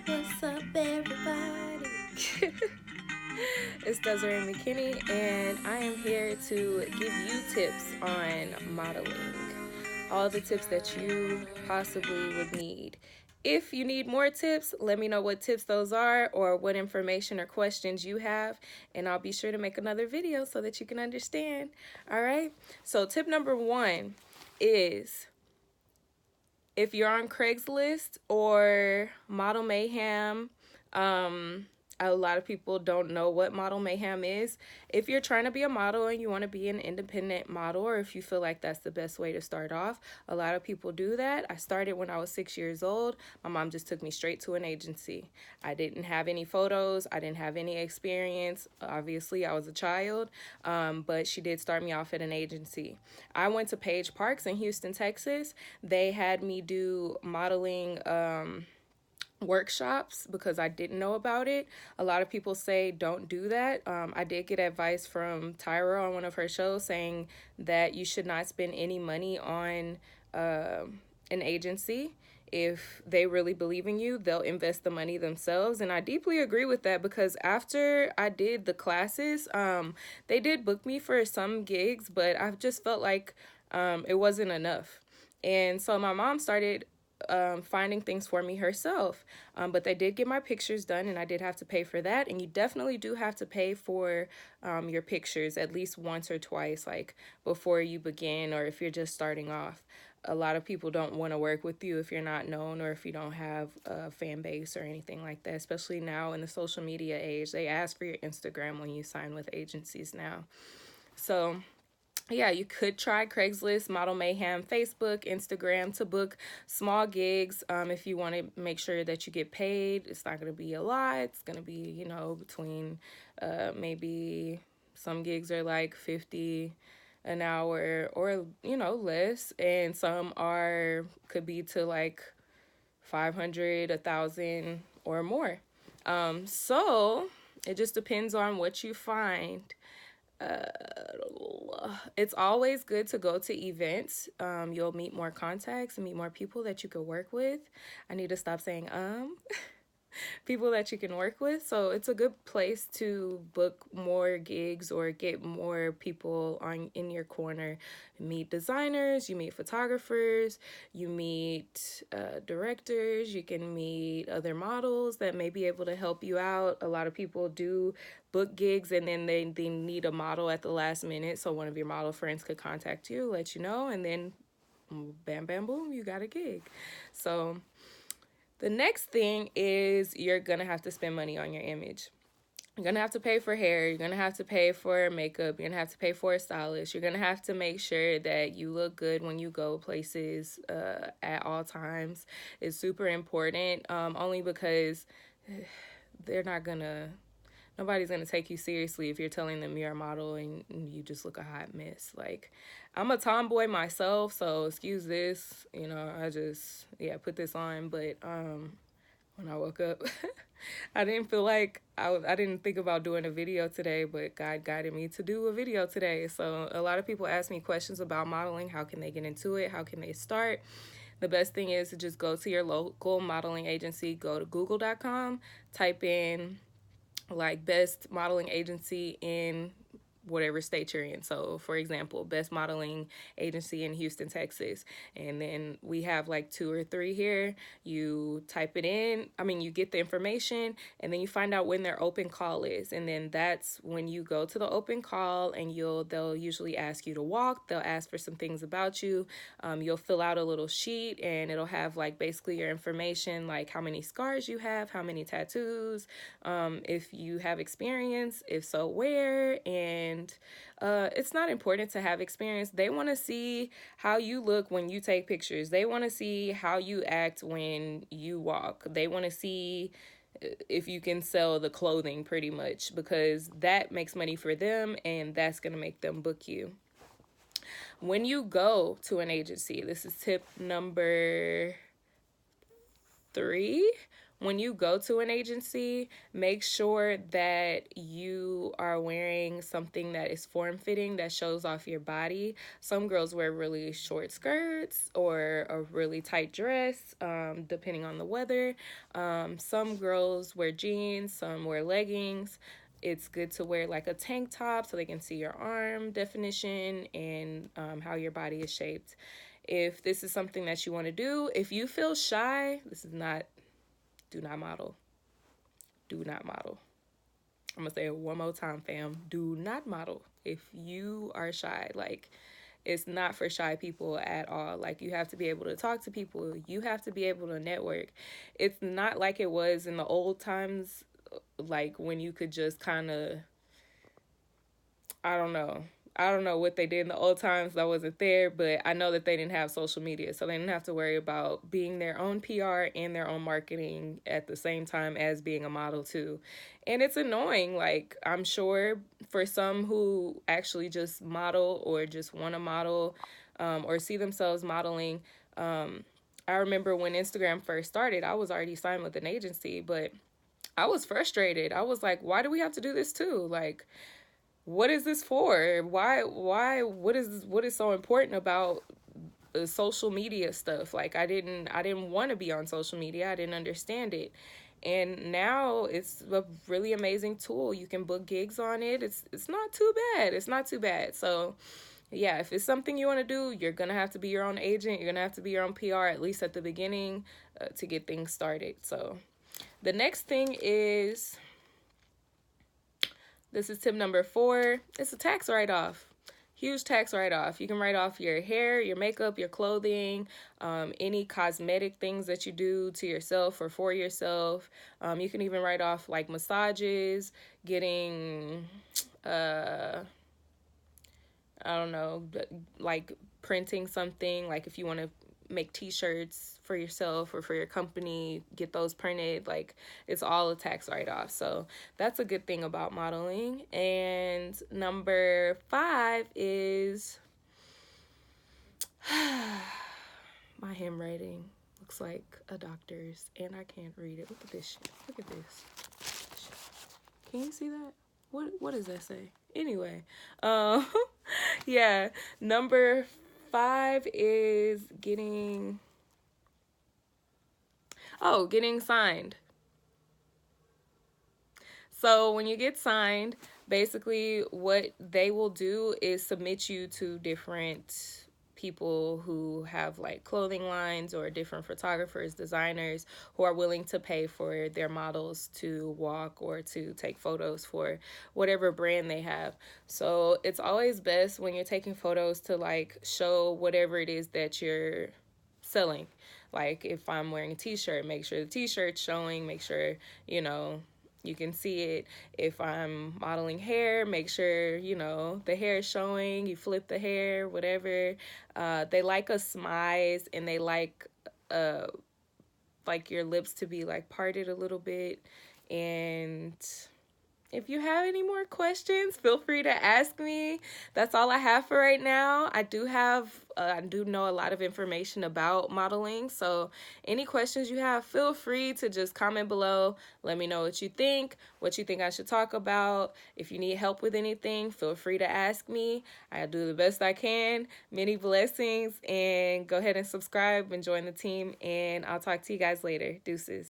What's up, everybody? It's Desiree McKinney, and I am here to give you tips on modeling. All the tips that you possibly would need. If you need more tips, let me know what tips those are or what information or questions you have, and I'll be sure to make another video so that you can understand. All right? So, tip number one is if you're on Craigslist or Model Mayhem, um, a lot of people don't know what Model Mayhem is. If you're trying to be a model and you want to be an independent model, or if you feel like that's the best way to start off, a lot of people do that. I started when I was 6 years old. My mom just took me straight to an agency. I didn't have any photos, I didn't have any experience. Obviously, I was a child, but she did start me off at an agency. I went to Page Parks in Houston, Texas. They had me do modeling workshops because I didn't know about it. A lot of people say don't do that. I did get advice from Tyra on one of her shows saying that you should not spend any money on an agency. If they really believe in you, they'll invest the money themselves. And I deeply agree with that because after I did the classes, they did book me for some gigs, but I've just felt like it wasn't enough. And so my mom started finding things for me herself. But they did get my pictures done, and I did have to pay for that. And you definitely do have to pay for your pictures at least once or twice, like before you begin, or if you're just starting off. A lot of people don't want to work with you if you're not known or if you don't have a fan base or anything like that, especially now in the social media age. They ask for your Instagram when you sign with agencies now. So, yeah, you could try Craigslist, Model Mayhem, Facebook, Instagram to book small gigs. If you want to make sure that you get paid, it's not going to be a lot. It's going to be, between maybe some gigs are like 50 an hour or, less. And some could be to like 500, 1,000 or more. So it just depends on what you find. It's always good to go to events. You'll meet more contacts and meet more people that you could work with. I need to stop saying people that you can work with. So it's a good place to book more gigs or get more people on in your corner. You meet designers, you meet photographers, you meet directors, you can meet other models that may be able to help you out. A lot of people do book gigs and then they need a model at the last minute. So one of your model friends could contact you, let you know, and then bam, bam, boom, you got a gig. So the next thing is you're going to have to spend money on your image. You're going to have to pay for hair. You're going to have to pay for makeup. You're going to have to pay for a stylist. You're going to have to make sure that you look good when you go places at all times. It's super important, only because they're not going to nobody's gonna take you seriously if you're telling them you're a model and you just look a hot mess. Like, I'm a tomboy myself, so excuse this. I just put this on, but when I woke up, I didn't feel like I didn't think about doing a video today, but God guided me to do a video today. So a lot of people ask me questions about modeling. How can they get into it? How can they start? The best thing is to just go to your local modeling agency. Go to google.com, type in like best modeling agency in whatever state you're in. So, for example, best modeling agency in Houston, Texas. And then we have like 2 or 3 here. You type it in. You get the information and then you find out when their open call is. And then that's when you go to the open call and they'll usually ask you to walk. They'll ask for some things about you. You'll fill out a little sheet and it'll have like basically your information, like how many scars you have, how many tattoos, if you have experience, if so, where, and it's not important to have experience. They want to see how you look when you take pictures. They want to see how you act when you walk. They want to see if you can sell the clothing pretty much because that makes money for them and that's going to make them book you. When you go to an agency, this is tip number 3. when you go to an agency, make sure that you are wearing something that is form fitting, that shows off your body. Some girls wear really short skirts or a really tight dress, depending on the weather. Some girls wear jeans, some wear leggings. It's good to wear like a tank top so they can see your arm definition and how your body is shaped. If this is something that you want to do, if you feel shy, this is not, do not model. Do not model. I'm gonna say it one more time, fam. Do not model. If you are shy, like, it's not for shy people at all. Like, you have to be able to talk to people. You have to be able to network. It's not like it was in the old times, like when you could just kind of, I don't know. I don't know what they did in the old times. I wasn't there, but I know that they didn't have social media, so they didn't have to worry about being their own PR and their own marketing at the same time as being a model too. And it's annoying. Like, I'm sure for some who actually just model or just want to model, or see themselves modeling. I remember when Instagram first started, I was already signed with an agency, but I was frustrated. I was like, why do we have to do this too? Like, what is this for? What is so important about social media stuff? Like, I didn't want to be on social media. I didn't understand it. And now it's a really amazing tool. You can book gigs on it. It's not too bad. It's not too bad. So, yeah, if it's something you want to do, you're going to have to be your own agent. You're going to have to be your own PR, at least at the beginning, to get things started. So, the next thing is, this is tip number 4. It's a tax write-off. Huge tax write-off. You can write off your hair, your makeup, your clothing, any cosmetic things that you do to yourself or for yourself. You can even write off like massages, getting, I don't know, like printing something. Like if you want to make t-shirts for yourself or for your company, get those printed. Like, it's all a tax write-off. So that's a good thing about modeling. And number 5 is my handwriting looks like a doctor's and I can't read it. Look at this shit. Look at this. Can you see that? What does that say? Anyway, yeah, number 5 is getting signed. So when you get signed, basically what they will do is submit you to different people who have like clothing lines or different photographers, designers who are willing to pay for their models to walk or to take photos for whatever brand they have. So it's always best when you're taking photos to like show whatever it is that you're selling. Like if I'm wearing a t-shirt, make sure the t-shirt's showing, make sure, you can see it. If I'm modeling hair, make sure, the hair is showing, you flip the hair, whatever. They like a smize and they like your lips to be like parted a little bit. And if you have any more questions, feel free to ask me. That's all I have for right now. I do know a lot of information about modeling. So any questions you have, feel free to just comment below. Let me know what you think I should talk about. If you need help with anything, feel free to ask me. I'll do the best I can. Many blessings, and go ahead and subscribe and join the team. And I'll talk to you guys later. Deuces.